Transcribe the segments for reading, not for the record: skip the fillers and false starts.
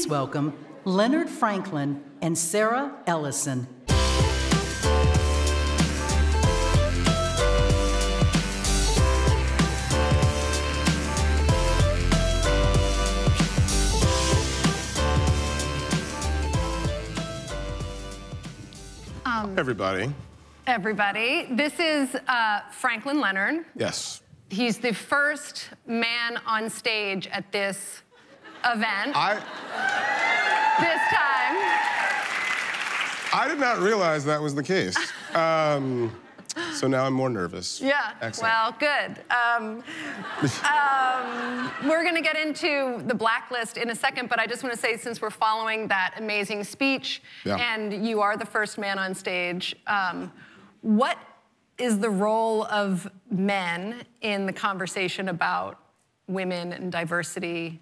Please welcome Leonard Franklin and Sarah Ellison. Everybody. This is Franklin Leonard. Yes. He's the first man on stage at this event. This time. I did not realize that was the case. So now I'm more nervous. Yeah. Excellent. Well, good. We're going to get into the Blacklist in a second, but I just want to say, since we're following that amazing speech, and you are the first man on stage, what is the role of men in the conversation about women and diversity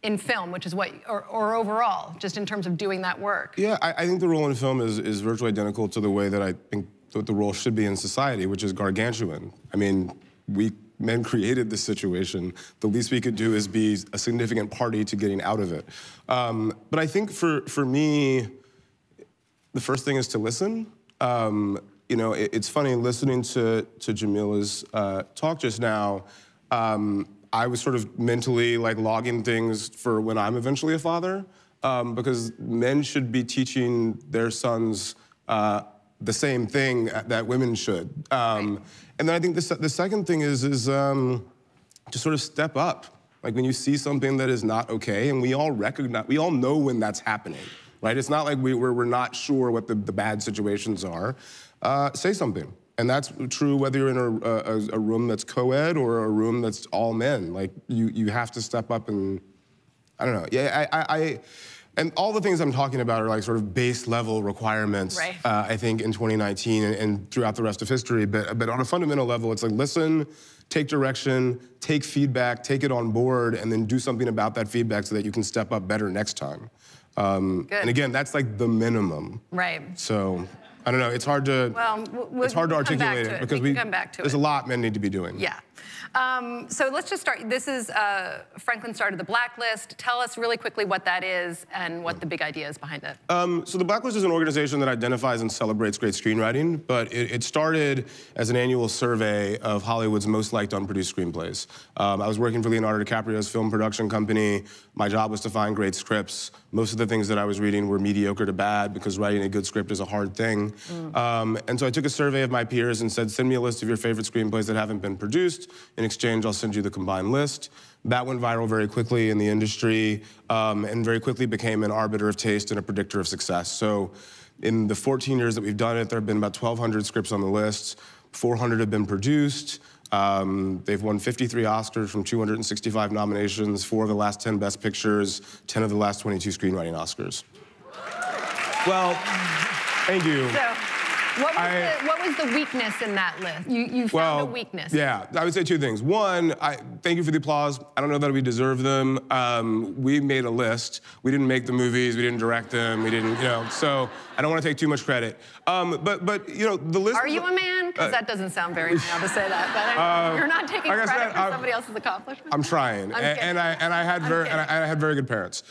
in film, which is what, or overall, just in terms of doing that work? Yeah, I think the role in film is virtually identical to the way that I think what the role should be in society, which is gargantuan. I mean, men created this situation. The least we could do is be a significant party to getting out of it. But I think for me, the first thing is to listen. You know, it's funny, listening to Jamila's talk just now, I was sort of mentally like logging things for when I'm eventually a father, because men should be teaching their sons the same thing that women should. And then I think the second thing is to sort of step up. Like when you see something that is not okay, and we all recognize, we all know when that's happening, right? It's not like we're not sure what the bad situations are. Say something. And that's true whether you're in a room that's co-ed or a room that's all men. Like, you have to step up and, I don't know. Yeah, and all the things I'm talking about are like sort of base level requirements, I think, in 2019 and throughout the rest of history. But on a fundamental level, it's like, listen, take direction, take feedback, take it on board, and then do something about that feedback so that you can step up better next time. And again, that's like the minimum. Right. So, I don't know, it's hard to, it's hard to articulate it because there's a lot men need to be doing. Yeah. So let's just start. This is, Franklin started the Blacklist. Tell us really quickly what that is and what the big idea is behind it. So the Blacklist is an organization that identifies and celebrates great screenwriting, but it started as an annual survey of Hollywood's most liked unproduced screenplays. I was working for Leonardo DiCaprio's film production company. My job was to find great scripts. Most of the things that I was reading were mediocre to bad because writing a good script is a hard thing. And so I took a survey of my peers and said, send me a list of your favorite screenplays that haven't been produced. In exchange, I'll send you the combined list. That went viral very quickly in the industry, and very quickly became an arbiter of taste and a predictor of success. So in the 14 years that we've done it, there have been about 1,200 scripts on the list. 400 have been produced. They've won 53 Oscars from 265 nominations, 4 of the last 10 Best Pictures, 10 of the last 22 Screenwriting Oscars. Well, thank you. So, what was the weakness in that list? You found a weakness. Yeah, I would say 2 things. One, thank you for the applause. I don't know that we deserve them. We made a list. We didn't make the movies. We didn't direct them. We didn't, you know, so I don't want to take too much credit. But you know, the list. Are you a man? Because that doesn't sound very male to say that. But you're not taking credit for somebody else's accomplishment. I'm trying, and I had very good parents.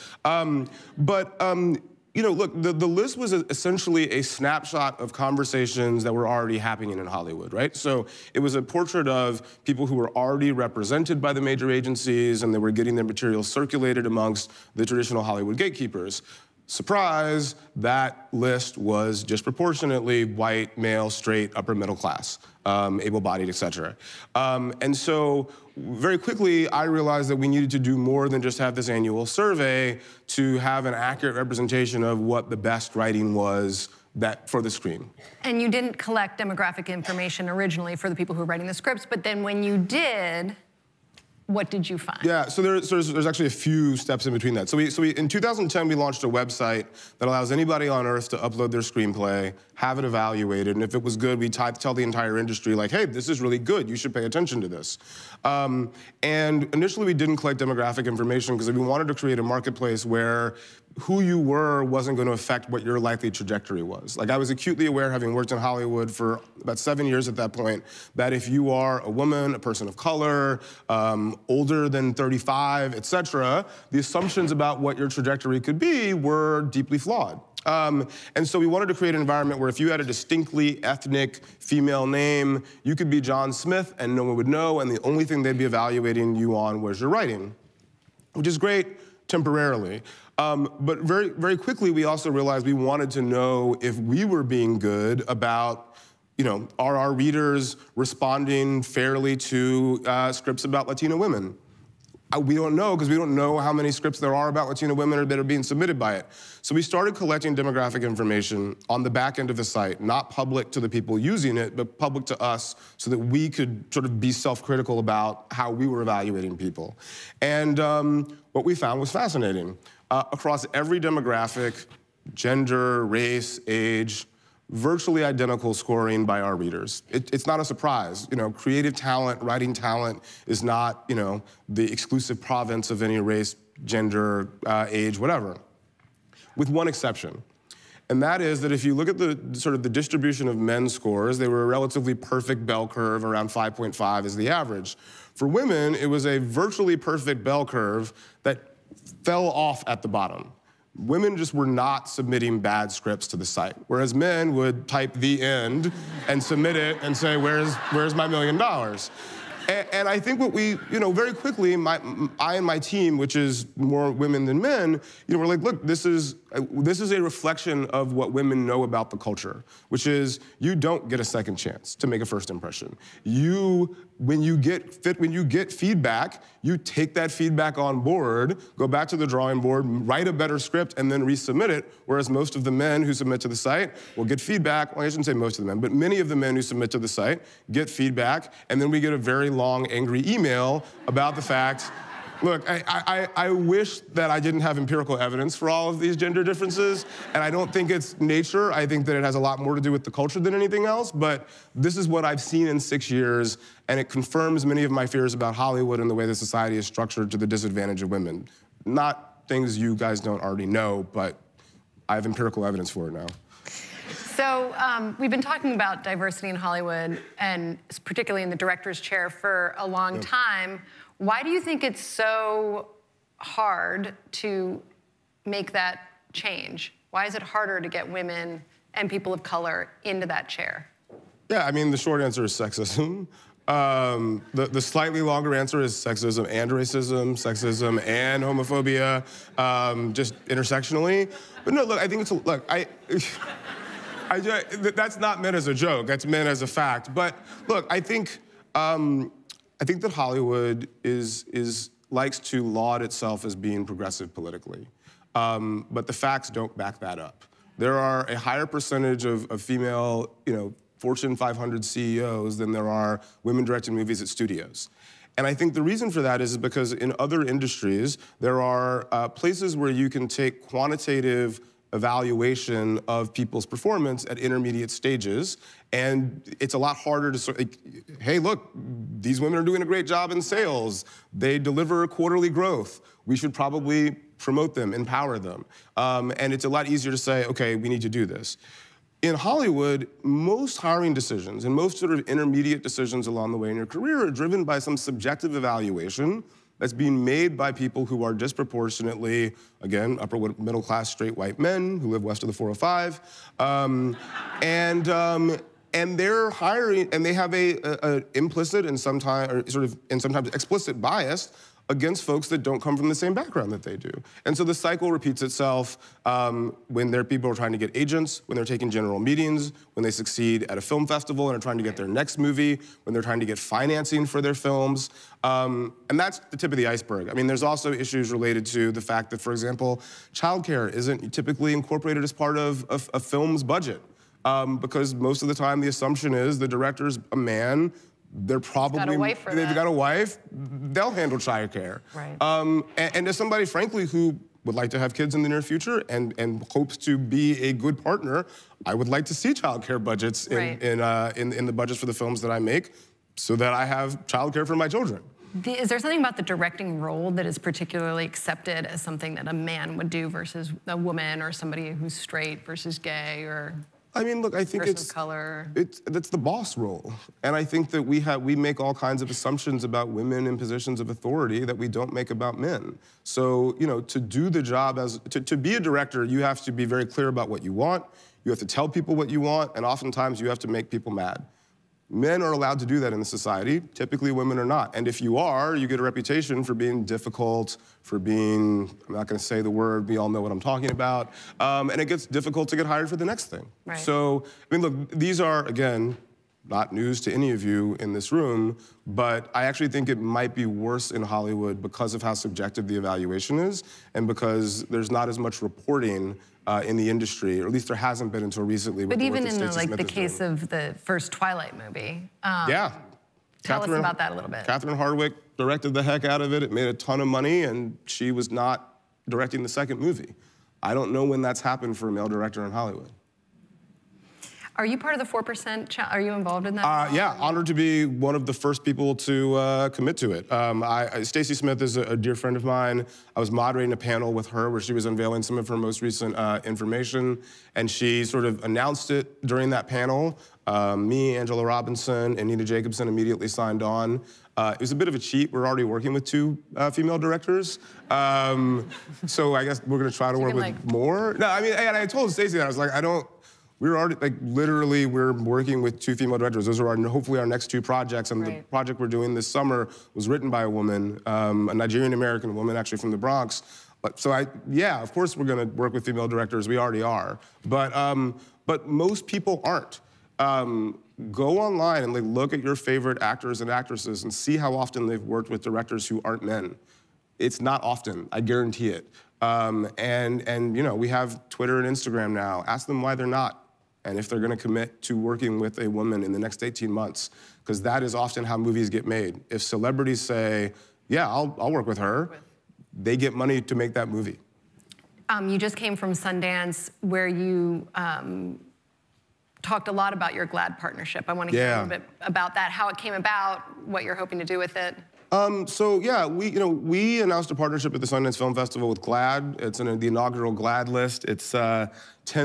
You know, look, the list was essentially a snapshot of conversations that were already happening in Hollywood, right? So it was a portrait of people who were already represented by the major agencies, and they were getting their material circulated amongst the traditional Hollywood gatekeepers. Surprise, that list was disproportionately white, male, straight, upper middle class, able-bodied, et cetera. And so very quickly, I realized that we needed to do more than just have this annual survey to have an accurate representation of what the best writing was for the screen. And you didn't collect demographic information originally for the people who were writing the scripts, but then when you did, what did you find? Yeah, so there's actually a few steps in between that. So in 2010, we launched a website that allows anybody on Earth to upload their screenplay, have it evaluated, and if it was good, we'd tell the entire industry, like, hey, this is really good, you should pay attention to this. And initially, we didn't collect demographic information because we wanted to create a marketplace where who you were wasn't going to affect what your likely trajectory was. Like, I was acutely aware, having worked in Hollywood for about 7 years at that point, that if you are a woman, a person of color, older than 35, et cetera, the assumptions about what your trajectory could be were deeply flawed. And so we wanted to create an environment where if you had a distinctly ethnic female name, you could be John Smith and no one would know, and the only thing they'd be evaluating you on was your writing, which is great temporarily. But very, very quickly, we also realized we wanted to know if we were being good about, are our readers responding fairly to scripts about Latina women? We don't know, because we don't know how many scripts there are about Latina women that are being submitted by it. So we started collecting demographic information on the back end of the site, not public to the people using it, but public to us, so that we could sort of be self-critical about how we were evaluating people. And what we found was fascinating. Across every demographic, gender, race, age, virtually identical scoring by our readers. It's not a surprise. Creative talent, writing talent is not, the exclusive province of any race, gender, age, whatever. With one exception. And that is that if you look at the distribution of men's scores, they were a relatively perfect bell curve, around 5.5 is the average. For women, it was a virtually perfect bell curve that fell off at the bottom. Women just were not submitting bad scripts to the site, whereas men would type "the end" and submit it and say, where's my $1 million? And I think what we, very quickly, I and my team, which is more women than men, we're like, look, this is a reflection of what women know about the culture, which is you don't get a second chance to make a first impression. When you get feedback, you take that feedback on board, go back to the drawing board, write a better script, and then resubmit it, whereas most of the men who submit to the site will get feedback. Well, I shouldn't say most of the men, but many of the men who submit to the site get feedback, and then we get a very long, angry email about the fact, look, I wish that I didn't have empirical evidence for all of these gender differences, and I don't think it's nature. I think that it has a lot more to do with the culture than anything else, but this is what I've seen in 6 years, and it confirms many of my fears about Hollywood and the way the society is structured to the disadvantage of women. Not things you guys don't already know, but I have empirical evidence for it now. So we've been talking about diversity in Hollywood, and particularly in the director's chair, for a long time. Why do you think it's so hard to make that change? Why is it harder to get women and people of color into that chair? Yeah, I mean, the short answer is sexism. The slightly longer answer is sexism and racism, sexism and homophobia, just intersectionally. But no, look, I think that's not meant as a joke. That's meant as a fact. But look, I think that Hollywood likes to laud itself as being progressive politically, but the facts don't back that up. There are a higher percentage of female, Fortune 500 CEOs than there are women directing movies at studios. And I think the reason for that is because in other industries, there are places where you can take quantitative evaluation of people's performance at intermediate stages, and it's a lot harder to hey, look, these women are doing a great job in sales. They deliver quarterly growth. We should probably promote them, empower them. And it's a lot easier to say, okay, we need to do this. In Hollywood, most hiring decisions and most sort of intermediate decisions along the way in your career are driven by some subjective evaluation that's being made by people who are disproportionately, again, upper middle class straight white men who live west of the 405. And they're hiring, and they have a implicit and sometimes explicit bias against folks that don't come from the same background that they do. And so the cycle repeats itself when people are trying to get agents, when they're taking general meetings, when they succeed at a film festival and are trying to get their next movie, when they're trying to get financing for their films. And that's the tip of the iceberg. I mean, there's also issues related to the fact that, for example, childcare isn't typically incorporated as part of a film's budget. Because most of the time the assumption is the director's a man, they've got a wife, they'll handle childcare. Right. And as somebody, frankly, who would like to have kids in the near future and hopes to be a good partner, I would like to see childcare budgets in the budgets for the films that I make so that I have childcare for my children. Is there something about the directing role that is particularly accepted as something that a man would do versus a woman, or somebody who's straight versus gay, or I mean, look, I think person of color? That's the boss role. And I think that we make all kinds of assumptions about women in positions of authority that we don't make about men. So, you know, to do the job to be a director, you have to be very clear about what you want, you have to tell people what you want, and oftentimes you have to make people mad. Men are allowed to do that in the society. Typically, women are not. And if you are, you get a reputation for being difficult, for being, I'm not gonna say the word, we all know what I'm talking about. And it gets difficult to get hired for the next thing. Right. So, I mean, look, these are, again, not news to any of you in this room, but I actually think it might be worse in Hollywood because of how subjective the evaluation is, and because there's not as much reporting in the industry, or at least there hasn't been until recently. But even in the case of the first Twilight movie, yeah. Tell us about that a little bit. Catherine Hardwicke directed the heck out of it. It made a ton of money, and she was not directing the second movie. I don't know when that's happened for a male director in Hollywood. Are you part of the 4%? Are you involved in that? Yeah, honored to be one of the first people to commit to it. Stacey Smith is a dear friend of mine. I was moderating a panel with her where she was unveiling some of her most recent information, and she sort of announced it during that panel. Me, Angela Robinson, and Nina Jacobson immediately signed on. It was a bit of a cheat. We're already working with 2 female directors. So I guess we're gonna try to work with more. No, I mean, and I told Stacey that, I was like, we're already, like, literally, we're working with 2 female directors. Those are hopefully our next 2 projects, and the project we're doing this summer was written by a woman, a Nigerian-American woman, actually from the Bronx. So yeah, of course we're gonna work with female directors, we already are. But most people aren't. Go online and look at your favorite actors and actresses and see how often they've worked with directors who aren't men. It's not often, I guarantee it. And you know, we have Twitter and Instagram now. Ask them why they're not, and if they're gonna commit to working with a woman in the next 18 months, because that is often how movies get made. If celebrities say, yeah, I'll work with her, they get money to make that movie. You just came from Sundance, where you talked a lot about your GLAAD partnership. I want to hear a little bit about that, how it came about, what you're hoping to do with it. So yeah, we announced a partnership at the Sundance Film Festival with GLAAD. It's the inaugural GLAAD list. It's 10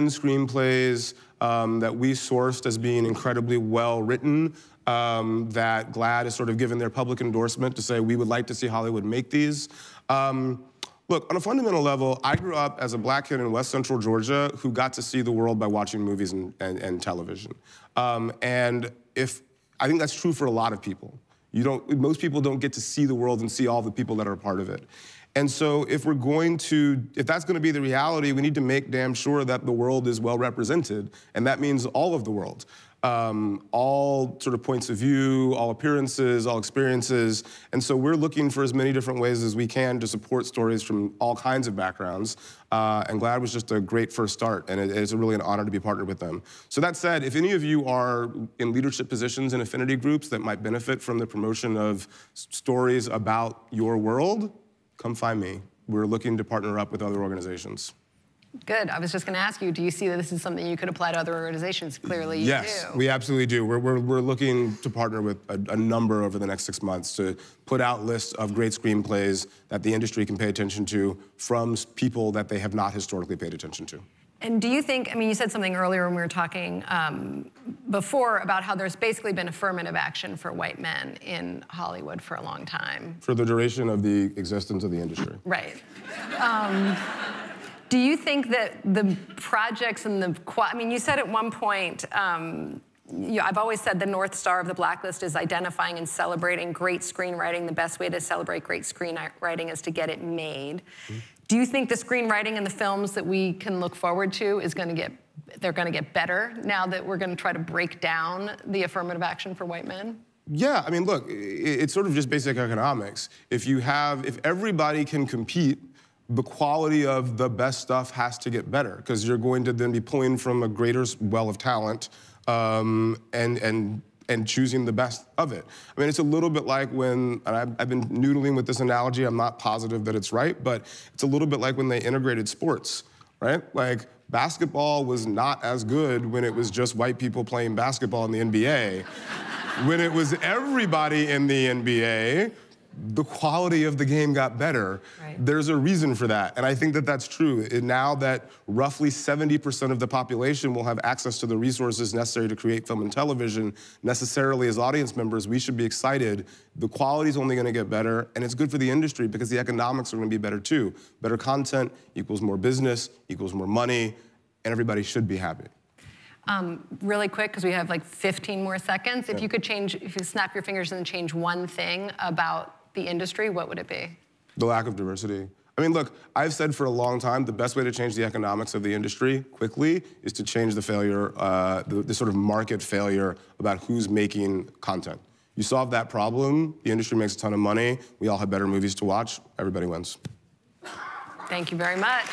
screenplays that we sourced as being incredibly well written, that GLAAD has sort of given their public endorsement to say we would like to see Hollywood make these. Look, on a fundamental level, I grew up as a black kid in West Central Georgia who got to see the world by watching movies and television. And I think that's true for a lot of people. Most people don't get to see the world and see all the people that are a part of it. And so if that's gonna be the reality, we need to make damn sure that the world is well represented, and that means all of the world. All sort of points of view, all appearances, all experiences. And so we're looking for as many different ways as we can to support stories from all kinds of backgrounds. And GLAAD was just a great first start, and it's really an honor to be partnered with them. So that said, if any of you are in leadership positions in affinity groups that might benefit from the promotion of stories about your world, come find me. We're looking to partner up with other organizations. Good. I was just going to ask you, do you see that this is something you could apply to other organizations? Clearly you do. Yes, we absolutely do. We're looking to partner with a number over the next 6 months to put out lists of great screenplays that the industry can pay attention to from people that they have not historically paid attention to. And do you think, I mean, you said something earlier when we were talking before about how there's basically been affirmative action for white men in Hollywood for a long time. For the duration of the existence of the industry. Right. Do you think that the projects and I mean, you said at one point, I've always said the North Star of the Blacklist is identifying and celebrating great screenwriting. The best way to celebrate great screenwriting is to get it made. Mm-hmm. Do you think the screenwriting and the films that we can look forward to they're gonna get better now that we're gonna try to break down the affirmative action for white men? Yeah, I mean, look, it's sort of just basic economics. If everybody can compete, the quality of the best stuff has to get better, because you're going to then be pulling from a greater well of talent and choosing the best of it. I mean, it's a little bit like when, and I've been noodling with this analogy, I'm not positive that it's right, but it's a little bit like when they integrated sports, right? Like, basketball was not as good when it was just white people playing basketball in the NBA. When it was everybody in the NBA, the quality of the game got better. Right. There's a reason for that, and I think that that's true. Now that roughly 70% of the population will have access to the resources necessary to create film and television, necessarily as audience members, we should be excited. The quality's only gonna get better, and it's good for the industry because the economics are gonna be better too. Better content equals more business, equals more money, and everybody should be happy. Really quick, because we have like 15 more seconds. If you could change, if you snap your fingers and change one thing about the industry, what would it be? The lack of diversity. I mean, look, I've said for a long time, the best way to change the economics of the industry quickly is to change the failure, the sort of market failure about who's making content. You solve that problem, the industry makes a ton of money, we all have better movies to watch, everybody wins. Thank you very much.